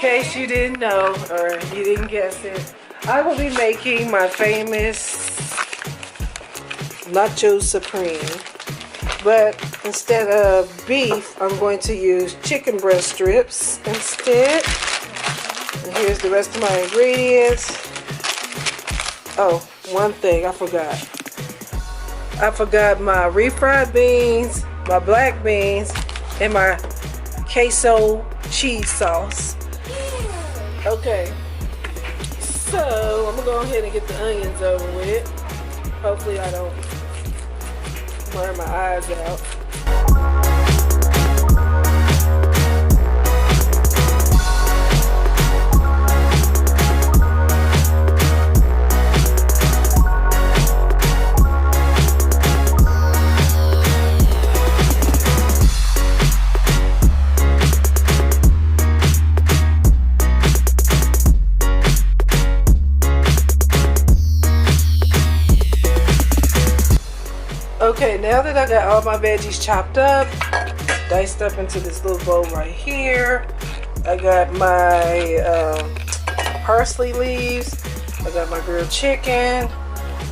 case you didn't know or you didn't guess it, I will be making my famous Nacho Supreme. But instead of beef, I'm going to use chicken breast strips instead. And here's the rest of my ingredients. Oh, one thing I forgot. I forgot my refried beans, my black beans, and my queso cheese sauce. Okay, so I'm gonna go ahead and get the onions over with. Hopefully I don't burn my eyes out. Okay, now that I got all my veggies chopped up, diced up into this little bowl right here, I got my parsley leaves, I got my grilled chicken,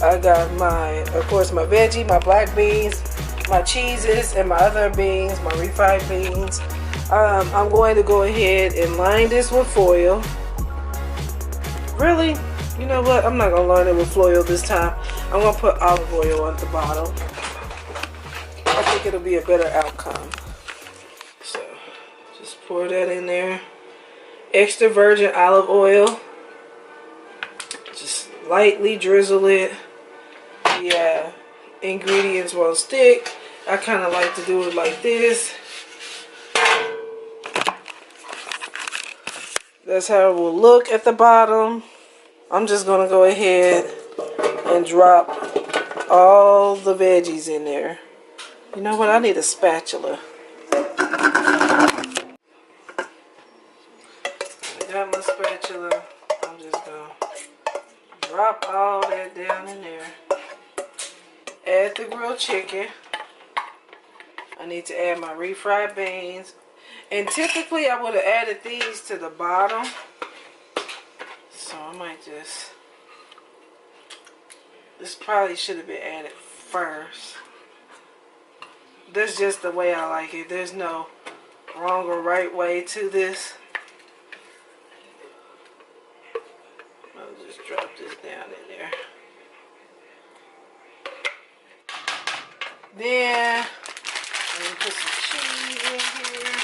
I got my, of course, my veggie, my black beans, my cheeses, and my other beans, my refried beans. I'm going to go ahead and line this with foil. Really? You know what? I'm not going to line it with foil this time. I'm going to put olive oil on the bottom. I think it'll be a better outcome. So, just pour that in there. Extra virgin olive oil. Just lightly drizzle it. Yeah, ingredients won't stick. I kind of like to do it like this. That's how it will look at the bottom. I'm just going to go ahead and drop all the veggies in there. You know what? I need a spatula. I got my spatula. I'm just going to drop all that down in there. Add the grilled chicken. I need to add my refried beans. And typically I would have added these to the bottom. So I might just... This probably should have been added first. That's just the way I like it. There's no wrong or right way to this. I'll just drop this down in there. Then I'm going to put some cheese in here.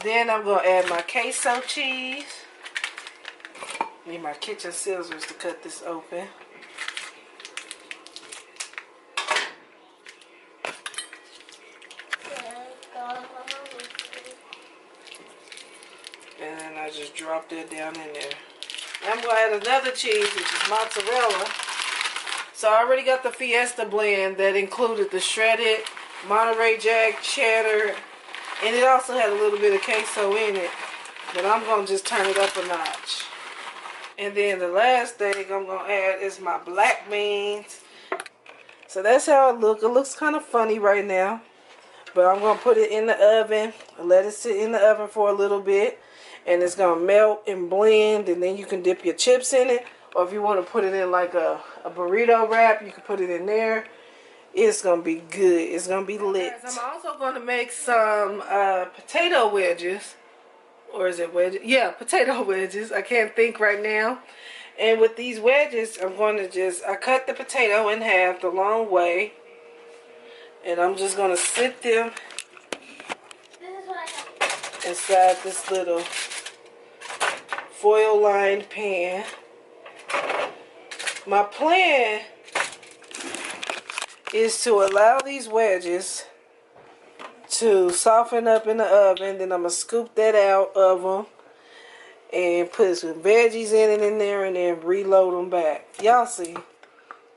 Then I'm going to add my queso cheese. Need my kitchen scissors to cut this open. And then I just drop that down in there. I'm going to add another cheese, which is mozzarella. So I already got the Fiesta blend that included the shredded Monterey Jack, cheddar, and it also had a little bit of queso in it. But I'm going to just turn it up a notch. And then the last thing I'm going to add is my black beans. So that's how it looks. It looks kind of funny right now. But I'm going to put it in the oven. Let it sit in the oven for a little bit. And it's going to melt and blend. And then you can dip your chips in it. Or if you want to put it in like a burrito wrap, you can put it in there. It's going to be good. It's going to be lit. I'm also going to make some potato wedges. Or is it wedges? Yeah, potato wedges. I can't think right now. And with these wedges, I'm going to I cut the potato in half the long way. And I'm just going to sit them inside this little foil lined pan. My plan is to allow these wedges to soften up in the oven. Then I'm going to scoop that out of them and put some veggies in there and then reload them back. Y'all see.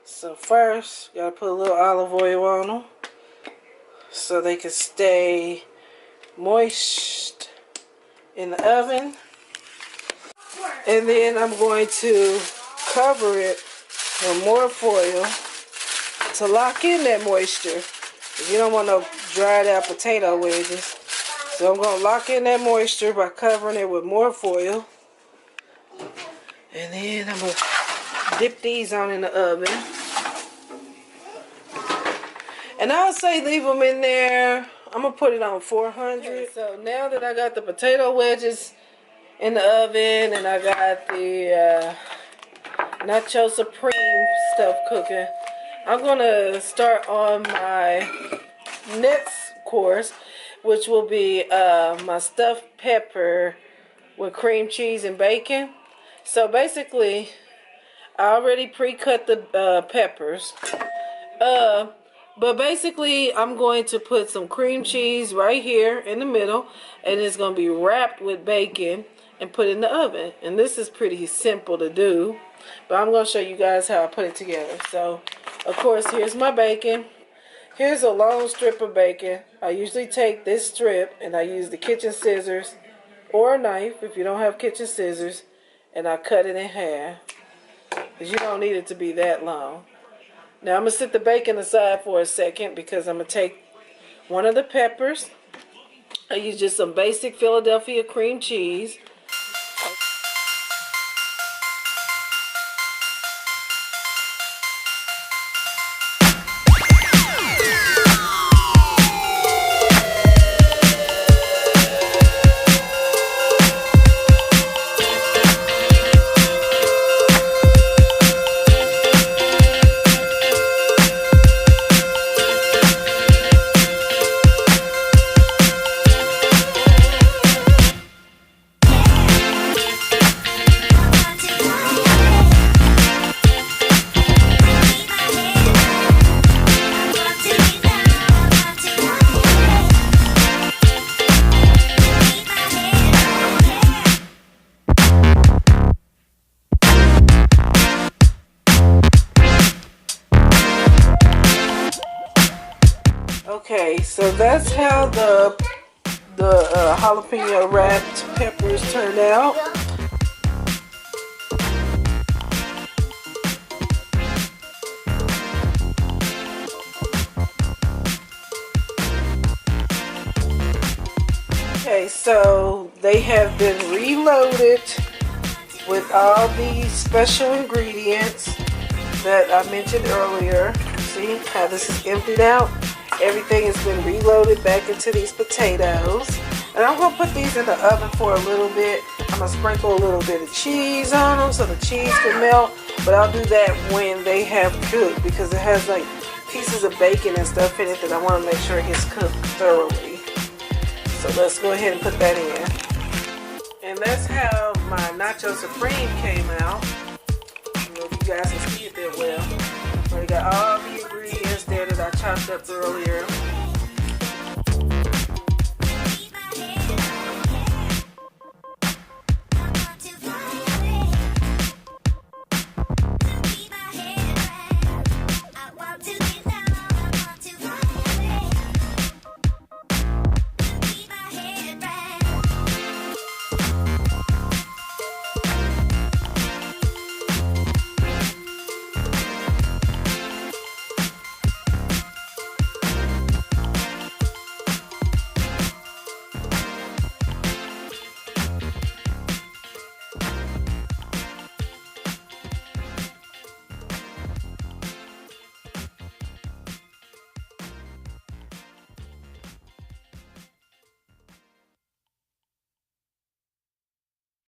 So first, you got to put a little olive oil on them so they can stay moist in the oven. And then I'm going to cover it with more foil to lock in that moisture. You don't want no dried out potato wedges. So I'm going to lock in that moisture by covering it with more foil. And then I'm going to dip these on in the oven. And I'll say leave them in there. I'm going to put it on 400. Okay, so now that I got the potato wedges in the oven and I got the Nacho Supreme stuff cooking, I'm going to start on my next course, which will be my stuffed pepper with cream cheese and bacon. So basically, I already pre-cut the peppers. But basically, I'm going to put some cream cheese right here in the middle, and it's going to be wrapped with bacon and put in the oven. And this is pretty simple to do, but I'm going to show you guys how I put it together. So, of course, here's my bacon. Here's a long strip of bacon. I usually take this strip, and I use the kitchen scissors or a knife if you don't have kitchen scissors, and I cut it in half, because you don't need it to be that long. Now I'm going to set the bacon aside for a second because I'm going to take one of the peppers. I use just some basic Philadelphia cream cheese. Okay, so that's how the jalapeno wrapped peppers turned out. Okay, so they have been reloaded with all these special ingredients that I mentioned earlier. See how this is emptied out? Everything has been reloaded back into these potatoes. And I'm going to put these in the oven for a little bit. I'm going to sprinkle a little bit of cheese on them so the cheese can melt. But I'll do that when they have cooked because it has like pieces of bacon and stuff in it that I want to make sure it gets cooked thoroughly. So let's go ahead and put that in. And that's how my Nacho Supreme came out. I don't know if you guys can see it that well. We got all the ingredients there that I chopped up earlier.